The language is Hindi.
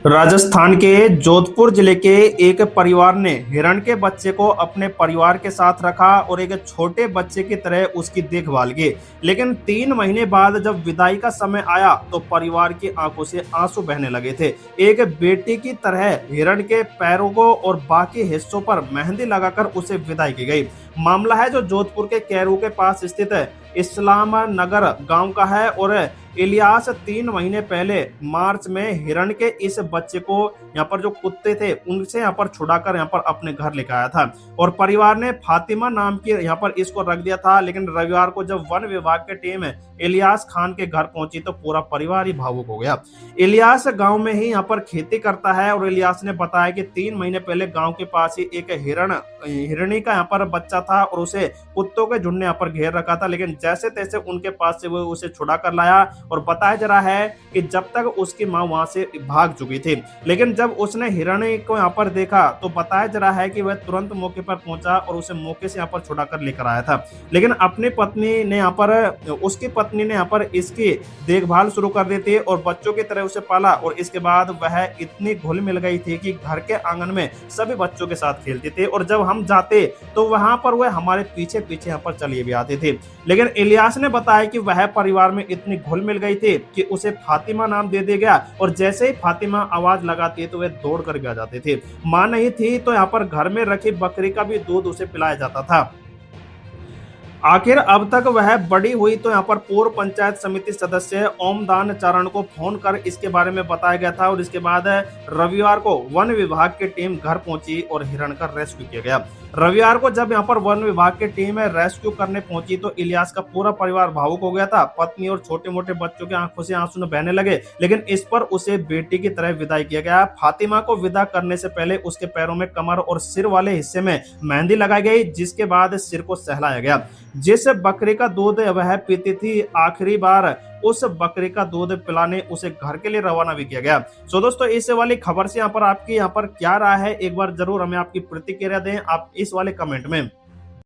राजस्थान के जोधपुर जिले के एक परिवार ने हिरण के बच्चे को अपने परिवार के साथ रखा और एक छोटे बच्चे की तरह उसकी देखभाल की। लेकिन 3 महीने बाद जब विदाई का समय आया तो परिवार की आंखों से आंसू बहने लगे थे। एक बेटी की तरह हिरण के पैरों को और बाकी हिस्सों पर मेहंदी लगाकर उसे विदाई की गई। मामला है जो जोधपुर के कैरू के पास स्थित इस्लाम नगर गांव का है और इलियास 3 महीने पहले मार्च में हिरण के इस बच्चे को यहाँ पर जो कुत्ते थे उनसे यहाँ पर छुड़ाकर यहाँ पर अपने घर लेकर आया था और परिवार ने फातिमा नाम की यहाँ पर इसको रख दिया था। लेकिन रविवार को जब वन विभाग की टीम इलियास खान के घर पहुंची तो पूरा परिवार ही भावुक हो गया। इलियास गांव में ही यहाँ पर खेती करता है और इलियास ने बताया कि 3 महीने पहले गांव के पास ही एक हिरणी का यहाँ पर बच्चा था और उसे कुत्तों के झुंड ने यहाँ पर घेर रखा था। लेकिन जैसे तैसे उनके पास से वो उसे छुड़ा कर लाया और बताया जा रहा है कि जब तक उसकी मां वहां से भाग चुकी थी। लेकिन जब उसने हिरणी को यहाँ पर देखा तो बताया जा रहा है कि वह तुरंत मौके पर पहुंचा और उसे मौके से यहाँ पर छुड़ा कर लेकर आया था। लेकिन अपनी पत्नी ने यहाँ पर उसकी पत्नी ने यहाँ पर इसकी देखभाल शुरू कर दी थी और बच्चों की तरह उसे पाला और इसके बाद वह इतनी घुल मिल गई थी कि घर के आंगन में सभी बच्चों के साथ खेलती थी और जब हम जाते तो वहां पर वह हमारे पीछे पीछे यहाँ पर चली भी आती थी। लेकिन इलियास ने बताया कि वह परिवार में इतनी घुल मिल गई थी कि उसे फातिमा नाम दे दिया गया और जैसे ही फातिमा आवाज लगाती है तो वह दौड़ कर आ जाते थे। मां नहीं थी तो यहाँ पर घर में रखी बकरी का भी दूध उसे पिलाया जाता था। आखिर अब तक वह बड़ी हुई तो यहाँ पर पूर्व पंचायत समिति सदस्य ओमदान चारण को फोन कर इसके बारे में बताया गया था और इसके बाद रविवार को वन विभाग की टीम घर पहुंची और हिरण का रेस्क्यू किया गया। रविवार को जब यहाँ पर वन विभाग की टीम रेस्क्यू करने पहुंची तो इलियास का पूरा परिवार भावुक हो गया था। पत्नी और छोटे मोटे बच्चों की आंखों से आंसू बहने लगे। लेकिन इस पर उसे बेटी की तरह विदाई किया गया। फातिमा को विदा करने से पहले उसके पैरों में, कमर और सिर वाले हिस्से में मेहंदी लगाई गई, जिसके बाद सिर को सहलाया गया। जिस बकरी का दूध वह पीती थी आखिरी बार उस बकरी का दूध पिलाने उसे घर के लिए रवाना भी किया गया। सो दोस्तों, इस वाली खबर से यहाँ पर आपकी यहाँ पर क्या राय है, एक बार जरूर हमें आपकी प्रतिक्रिया दें आप इस वाले कमेंट में।